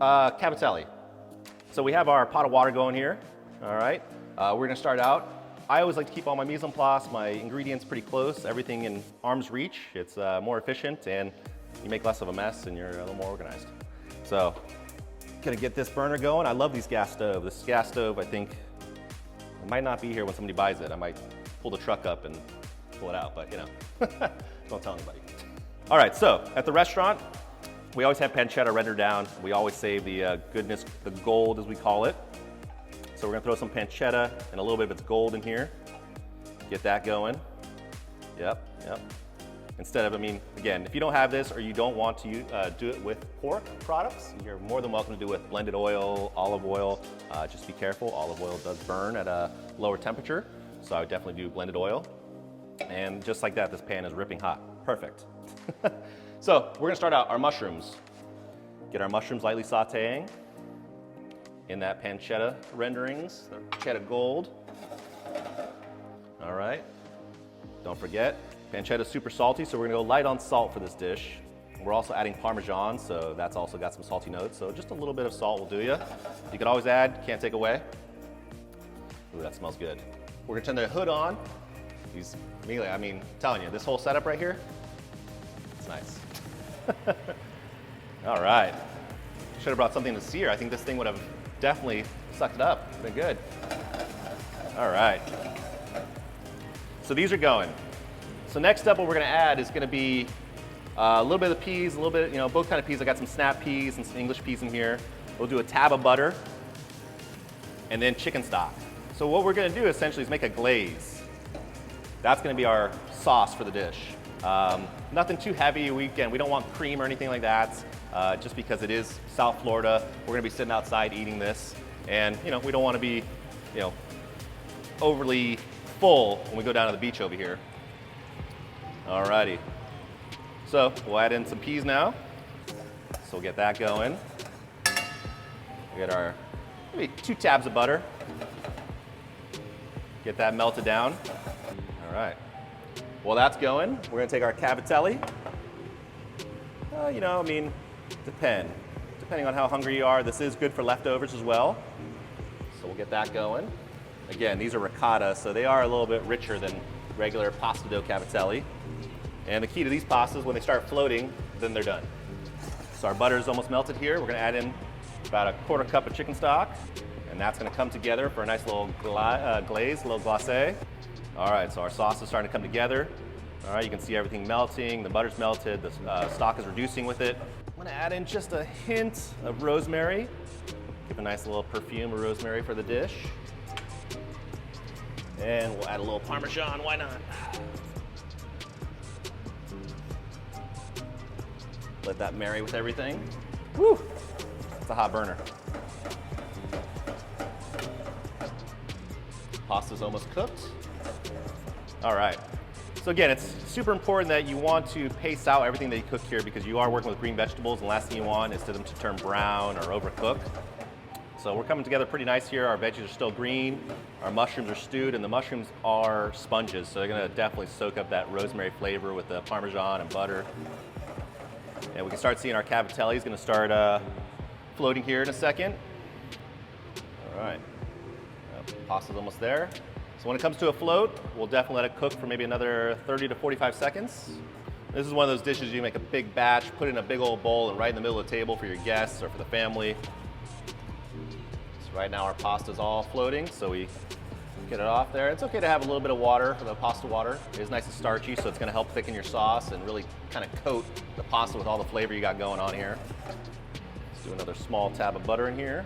Cavatelli. So we have our pot of water going here. All right. We're gonna start out. I always like to keep all my mise en place, my ingredients pretty close, everything in arm's reach. It's more efficient and you make less of a mess and you're a little more organized. So, gonna get this burner going. I love these gas stoves. This gas stove, I think, it might not be here when somebody buys it. I might pull the truck up and pull it out, but you know, don't tell anybody. All right, so at the restaurant, we always have pancetta rendered down. We always save the goodness, the gold as we call it. So we're gonna throw some pancetta and a little bit of its gold in here. Get that going. Yep. Instead of, I mean, again, if you don't have this or you don't want to do it with pork products, you're more than welcome to do it with blended oil, olive oil. Just be careful, olive oil does burn at a lower temperature. So I would definitely do blended oil. And just like that, this pan is ripping hot. Perfect. So we're gonna start out our mushrooms. Get our mushrooms lightly sauteing in that pancetta renderings, the pancetta gold. All right, don't forget, pancetta is super salty, so we're gonna go light on salt for this dish. We're also adding Parmesan, so that's also got some salty notes, so just a little bit of salt will do you. You can always add, can't take away. Ooh, that smells good. We're gonna turn the hood on. These, immediately, I mean, I'm telling you, this whole setup right here, it's nice. All right, should have brought something to sear. I think this thing would have definitely sucked it up. It's been good. All right. So these are going. So next up, what we're gonna add is gonna be a little bit of the peas, a little bit, you know, both kind of peas. I got some snap peas and some English peas in here. We'll do a tab of butter and then chicken stock. So what we're gonna do essentially is make a glaze. That's gonna be our sauce for the dish. Nothing too heavy. We don't want cream or anything like that. Just because it is South Florida, we're gonna be sitting outside eating this. And you know, we don't wanna be, you know, overly full when we go down to the beach over here. Alrighty. So we'll add in some peas now. So we'll get that going. We get our maybe 2 tabs of butter. Get that melted down. All right. While that's going, we're gonna take our cavatelli. You know, I mean, depending on how hungry you are, this is good for leftovers as well. So we'll get that going. Again, these are ricotta, so they are a little bit richer than regular pasta dough cavatelli. And the key to these pastas, when they start floating, then they're done. So our butter is almost melted here. We're gonna add in about a 1/4 cup of chicken stock, and that's gonna come together for a nice little glaze, a little glacé. All right, so our sauce is starting to come together. All right, you can see everything melting, the butter's melted, the stock is reducing with it. I'm gonna add in just a hint of rosemary. Give a nice little perfume of rosemary for the dish. And we'll add a little Parmesan, why not? Let that marry with everything. Woo, it's a hot burner. Pasta's almost cooked. All right. So again, it's super important that you want to pace out everything that you cook here because you are working with green vegetables, and the last thing you want is for them to turn brown or overcook. So we're coming together pretty nice here. Our veggies are still green, our mushrooms are stewed, and the mushrooms are sponges, so they're gonna definitely soak up that rosemary flavor with the Parmesan and butter. And we can start seeing our cavatelli is gonna start floating here in a second. All right, pasta's almost there. So when it comes to a float, we'll definitely let it cook for maybe another 30 to 45 seconds. This is one of those dishes you make a big batch, put it in a big old bowl and right in the middle of the table for your guests or for the family. So right now our pasta's all floating, so we get it off there. It's okay to have a little bit of water, the pasta water. It is nice and starchy, so it's gonna help thicken your sauce and really kind of coat the pasta with all the flavor you got going on here. Let's do another small tab of butter in here.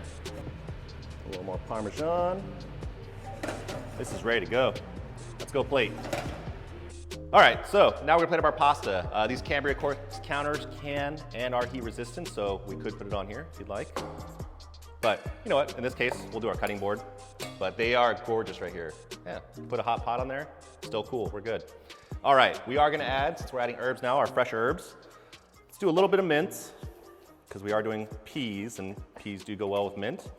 A little more Parmesan. This is ready to go. Let's go plate. All right, so now we're gonna plate up our pasta. These Cambria quartz counters can and are heat resistant, so we could put it on here if you'd like. But you know what, in this case, we'll do our cutting board. But they are gorgeous right here. Yeah, put a hot pot on there, still cool, we're good. All right, we are gonna add, since we're adding herbs now, our fresh herbs. Let's do a little bit of mint, because we are doing peas, and peas do go well with mint. So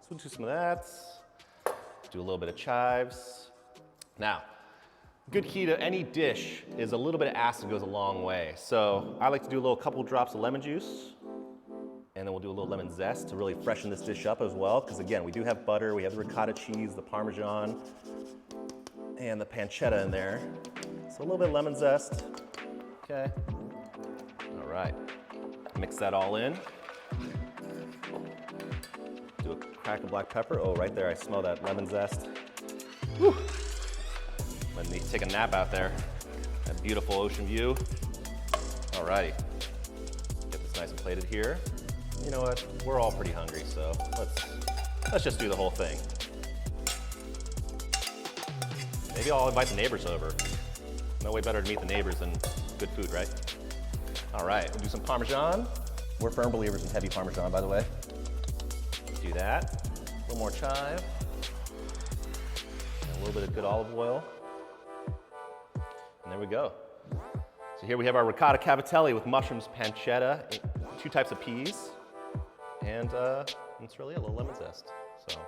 we'll do some of that. Do a little bit of chives. Now, good key to any dish is a little bit of acid goes a long way. So I like to do a couple drops of lemon juice And then we'll do a little lemon zest to really freshen this dish up as well, because again, we do have butter, we have the ricotta cheese, the Parmesan, and the pancetta in there. So a little bit of lemon zest. Okay. All right. Mix that all in. Do a crack of black pepper. Oh, right there, I smell that lemon zest. Whew. Let me take a nap out there. That beautiful ocean view. All righty. Get this nice and plated here. You know what? We're all pretty hungry, so let's just do the whole thing. Maybe I'll invite the neighbors over. No way better to meet the neighbors than good food, right? All right, we'll do some Parmesan. We're firm believers in heavy Parmesan, by the way. Do that. A little more chive. And a little bit of good olive oil. And there we go. So here we have our ricotta cavatelli with mushrooms, pancetta, 2 types of peas, and it's really a little lemon zest. So